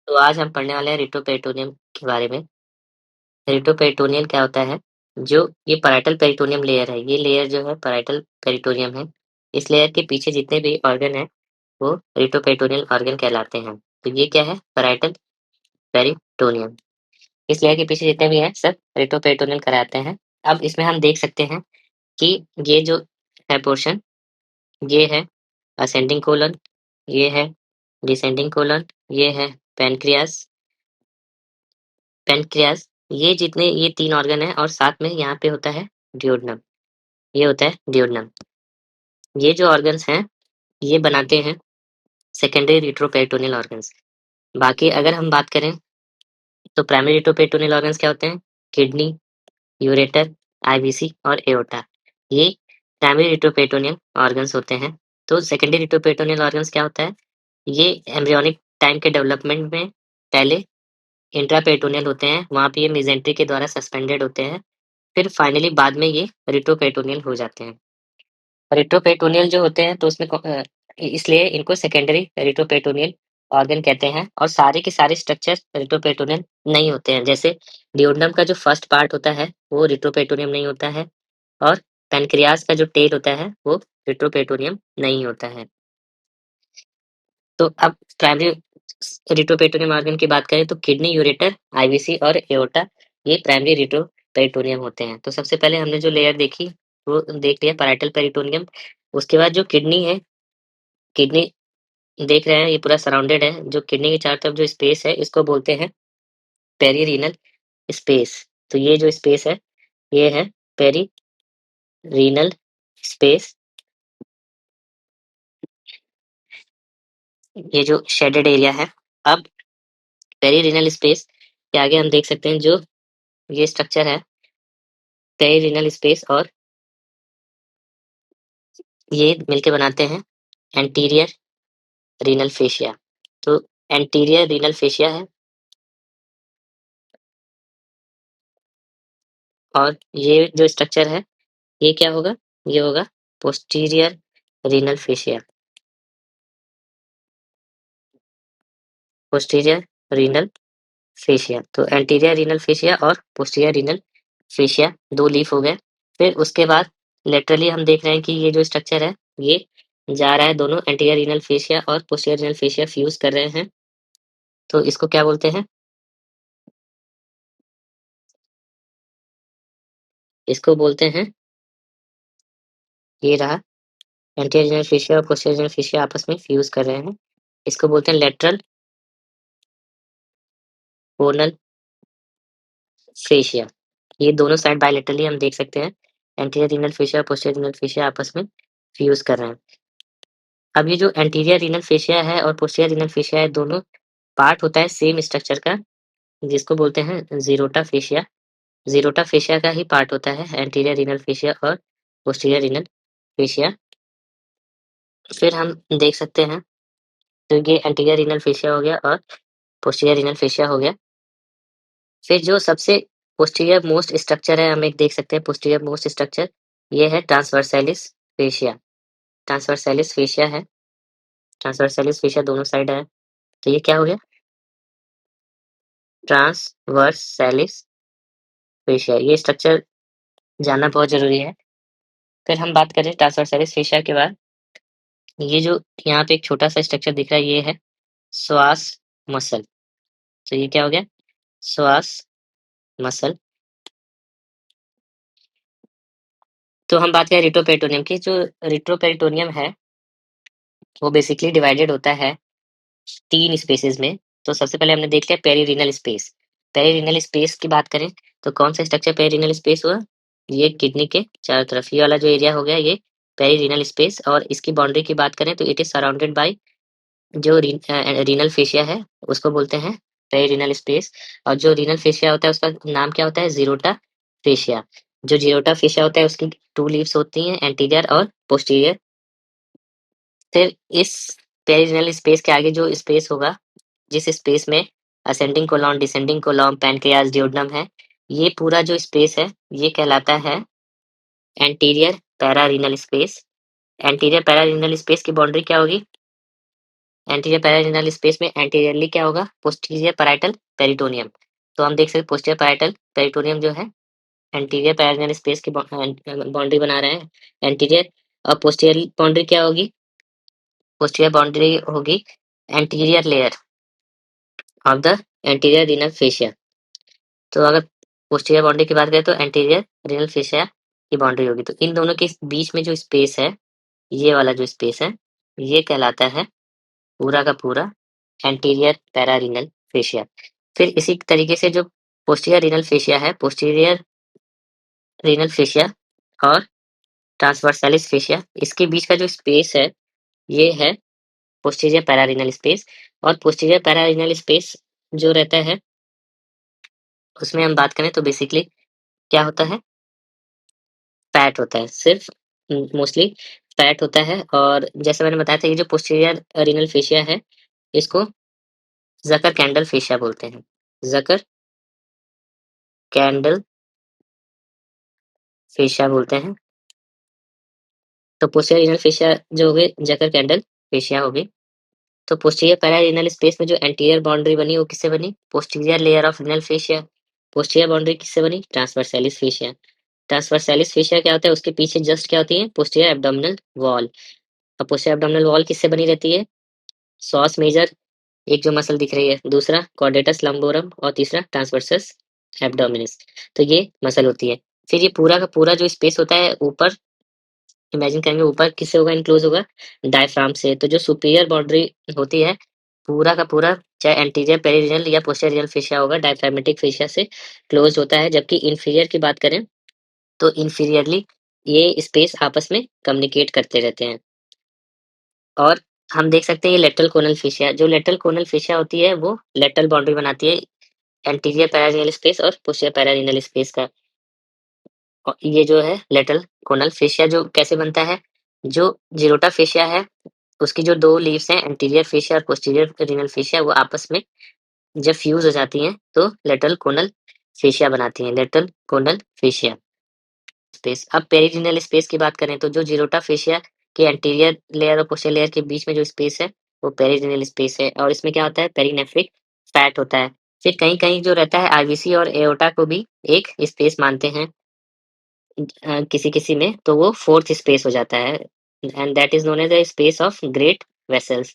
तो आज हम पढ़ने वाले हैं रिट्रोपेरिटोनियम के बारे में। रिट्रोपेरिटोनियम क्या होता है? जो ये पैराइटल पेरिटोनियम लेयर है, ये लेयर जो है पैराइटल पेरिटोनियम है। इस लेयर के पीछे जितने भी ऑर्गन हैं, वो रिट्रोपेरिटोनियल ऑर्गन कहलाते हैं। तो ये क्या है? Parietal peritoneum. इस लेयर के पीछे जितने भी हैं, सब रिट्रोपेरिटोनियल कहलाते हैं। अब इसमें हम देख सकते हैं कि ये जो है पोर्शन, ये है असेंडिंग कोलन, ये है डिसेंडिंग कोलन, ये है पैनक्रियास। पैनक्रियास, ये जितने ये 3 ऑर्गन हैं और साथ में यहाँ पे होता है ड्यूोडेनम, ये होता है ड्यूोडेनम। ये जो ऑर्गन्स हैं, ये बनाते हैं सेकेंडरी रिट्रोपेरिटोनियल ऑर्गन्स। बाकी अगर हम बात करें तो प्राइमरी रिट्रोपेरिटोनियल ऑर्गन्स क्या होते हैं? किडनी, यूरेटर, आईवीसी और एओर्टा। ये प्राइमरी रिट्रोपेरिटोनियल ऑर्गन्स होते हैं। तो सेकेंडरी रिट्रोपेरिटोनियल ऑर्गन्स क्या होता है? ये एम्ब्रियोनिक टाइम के डेवलपमेंट में पहले इंट्रापेरिटोनियल होते हैं, वहाँ पे ये मेसेंट्री के द्वारा सस्पेंडेड होते हैं। फिर फाइनली बाद में ये रिट्रोपेरिटोनियल हो जाते हैं। रिट्रोपेरिटोनियल जो होते हैं तो उसमें इसलिए इनको सेकेंडरी रिट्रोपेरिटोनियल ऑर्गन कहते हैं और सारे के सारे स्ट्रक्चर रिट्रोपेरिटोनियल नहीं होते हैं। जैसे डिओडनम का जो फर्स्ट पार्ट होता है वो रिट्रोपेरिटोनियम नहीं होता है और पैनक्रियास का जो टेल होता है वो रिट्रोपेरिटोनियम नहीं होता है। तो अब प्राइमरी रिट्रोपेरिटोनियम ऑर्गन की बात करें तो किडनी, यूरेटर, आईवीसी और एओर्टा ये प्राइमरी रिट्रोपेरिटोनियम होते हैं। तो सबसे पहले हमने जो लेयर देखी वो देख लिया पैराइटल पेरिटोनियम। उसके बाद जो किडनी है, किडनी देख रहे हैं ये पूरा सराउंडेड है। जो किडनी के चारों तरफ जो स्पेस है इसको बोलते हैं पेरीरीनल स्पेस। तो ये जो स्पेस है ये है पेरीरीनल स्पेस। ये जो शेडेड एरिया है। अब पेरीरीनल स्पेस के आगे हम देख सकते हैं जो ये स्ट्रक्चर है पेरीरीनल स्पेस और ये मिलके बनाते हैं एंटीरियर रीनल फेशिया। तो एंटीरियर रीनल फेशिया है और ये जो स्ट्रक्चर है ये क्या होगा? ये होगा posterior renal fascia. Posterior renal fascia. तो एंटीरियर रीनल फेशिया और पोस्टीरियर रीनल फेशिया 2 लीफ हो गए। फिर उसके बाद लेटरली हम देख रहे हैं कि ये जो स्ट्रक्चर है ये जा रहा है, दोनों एंटीरियर रीनल फेशिया और पोस्टीरियर रीनल फेशिया फ्यूज कर रहे हैं। तो इसको क्या बोलते हैं? इसको बोलते हैं, ये रहा एंटीरियर रीनल फेशिया और पोस्टीरियर रीनल फेशिया आपस में फ्यूज कर रहे हैं। इसको बोलते हैं लेटरल कोनल फेशिया। ये दोनों साइड बायलैटरली हम देख सकते हैं एंटीरियर रीनल फेशिया और पोस्टीरियर रीनल फेशिया आपस में फ्यूज कर रहे हैं। अब ये जो एंटीरियर रीनल फेशिया है और पोस्टीरियर रीनल फेशिया है, दोनों पार्ट होता है सेम स्ट्रक्चर का, जिसको बोलते हैं जीरोटा फेशिया। जीरोटा फेशिया का ही पार्ट होता है एंटीरियर रीनल फेशिया और पोस्टीरियर रीनल फेशिया। फिर हम देख सकते हैं तो ये एंटीरियर रीनल फेशिया हो गया और पोस्टीरियर रीनल फेशिया हो गया। फिर जो सबसे पोस्टीरियर मोस्ट स्ट्रक्चर है हम एक देख सकते हैं पोस्टीरियर मोस्ट स्ट्रक्चर, ये है ट्रांसवर्सैलिस फेशिया। ट्रांसवर्सैलिस फेशिया है, ट्रांसवर्सैलिस फेशिया दोनों साइड है। तो ये क्या हो गया? Transversalis fascia. ये स्ट्रक्चर जानना बहुत जरूरी है। फिर हम बात करें ट्रांसवर्सैलिस फेशिया के बाद, ये जो यहाँ पे एक छोटा सा स्ट्रक्चर दिख रहा है ये है श्वास मसल। तो ये क्या हो गया? श्वास मसल। तो हम बात करें रिट्रोपेरिटोनियम की। जो रिट्रोपेरिटोनियम है वो बेसिकली डिवाइडेड होता है 3 स्पेसेस में। तो सबसे पहले हमने देख लिया पेरीरीनल स्पेस। पेरीरीनल स्पेस की बात करें तो कौन सा स्ट्रक्चर पेरीरीनल स्पेस हुआ? ये किडनी के चारों तरफ ये वाला जो एरिया हो गया ये पेरीरीनल स्पेस। और इसकी बाउंड्री की बात करें तो इट इज सराउंडेड बाय जो रीनल फेशिया है उसको बोलते हैं पेरीरीनल स्पेस। और जो रीनल फेशिया होता है उसका नाम क्या होता है? जीरोटा फेशिया। जो जीरोटा फेशिया होता है उसकी 2 लीव्स होती हैं, एंटीरियर और पोस्टीरियर। फिर इस पेरिनेल स्पेस के आगे जो स्पेस होगा, जिस स्पेस में ascending colon, descending colon, pancreas, duodenum है, ये पूरा जो स्पेस है ये कहलाता है एंटीरियर पैरारीनल स्पेस। एंटीरियर पैरारीनल स्पेस की बाउंड्री क्या होगी? एंटीरियर पैरारीनल स्पेस में एंटीरियरली क्या होगा, पोस्टीरियर पैराइटल पेरिटोनियम। तो हम देख सकते हैं पोस्टीरियर पैराइटल पेरिटोनियम जो है एंटीरियर पैरारीनल स्पेस की बाउंड्री बना रहे हैं। एंटीरियर और पोस्टीरियर बाउंड्री क्या होगी, पोस्टीरियर बाउंड्री होगी anterior layer of the anterior renal fascia. तो अगर पोस्टीरियर बाउंड्री की बात करें तो एंटीरियर रीनल फेशिया की बाउंड्री होगी। तो इन दोनों के बीच में जो स्पेस है, ये वाला जो स्पेस है, ये कहलाता है पूरा का पूरा एंटीरियर पैरारीनल फेशिया। फिर इसी तरीके से जो पोस्टीरियर रीनल फेशिया है, पोस्टीरियर रीनल फेशिया और ट्रांसवर्सालिस फेशिया, इसके बीच का जो स्पेस है, ये है पोस्टीरियर पैरारीनल स्पेस। और पोस्टीरियर पैरारीनल स्पेस जो रहता है, उसमें हम बात करें तो बेसिकली क्या होता है, फैट होता है, सिर्फ मोस्टली फैट होता है। और जैसे मैंने बताया था, ये जो पोस्टीरियर रीनल फेशिया है, इसको जकर कैंडल फेशिया बोलते हैं। जकर कैंडल फेशिया बोलते हैं। तो पोस्टीरियर रीनल फेशिया जो हो गए जकर कैंडल फेशिया हो गई। तो पोस्टीरियर पैरारीनल स्पेस में जो एंटीरियर बाउंड्री बनी वो किससे बनी, posterior layer of renal fascia. Posterior boundary किससे बनी, ट्रांसवर्सैलिस फेशिया। ट्रांसवर्सैलिस फेशिया क्या होता है, उसके पीछे जस्ट क्या होती है, पोस्टीरियर एब्डोमिनल वॉल। और पोस्टीरियर एब्डोमिनल वॉल किससे बनी रहती है, सॉस मेजर एक जो मसल दिख रही है, दूसरा कॉर्डेटस लंबोरम और तीसरा ट्रांसवर्सस एब्डोमिनिस। तो ये मसल होती है। फिर ये पूरा का पूरा जो स्पेस होता है ऊपर, इमेजिन करेंगे ऊपर किससे होगा, इनक्लोज होगा डायफ्राम से। तो जो सुपीरियर बाउंड्री होती है, पूरा का पूरा चाहे एंटीरियर पेरिरिनल या पोस्टीरियर फेशिया होगा, डायफ्रामेटिक फेशिया से क्लोज होता है। जबकि इंफीरियर की बात करें तो इंफीरियरली ये स्पेस आपस में कम्युनिकेट करते रहते हैं। और हम देख सकते हैं ये लेटरल कोनल फेशिया, जो लेटरल कोनल फेशिया होती है वो लेटरल बाउंड्री बनाती है एंटीरियर पैरारीनल स्पेस और पोस्टीरियर पैरारीनल स्पेस का। और ये जो है लेटरल कोनल फेशिया जो कैसे बनता है, जो जीरोटा फेशिया है, उसकी जो दो लीव्स हैं एंटीरियर फेशिया और पोस्टीरियर रीनल फेशिया, वो आपस में जब फ्यूज हो जाती हैं तो लेटरल कोनल फेशिया बनाती हैं, लेटरल कोनल फेशिया स्पेस। अब पेरिरीनल स्पेस की बात करें तो जो जीरोटा फेशिया के एंटीरियर लेयर और पोस्टीरियर लेयर के बीच में जो स्पेस है वो पेरिरीनल स्पेस है। और इसमें क्या होता है, पेरिनेफ्रिक फैट होता है। फिर कहीं कहीं जो रहता है आईवीसी और एओर्टा को भी एक स्पेस मानते हैं, किसी किसी में तो वो फोर्थ स्पेस हो जाता है, and that is known as the space of great vessels.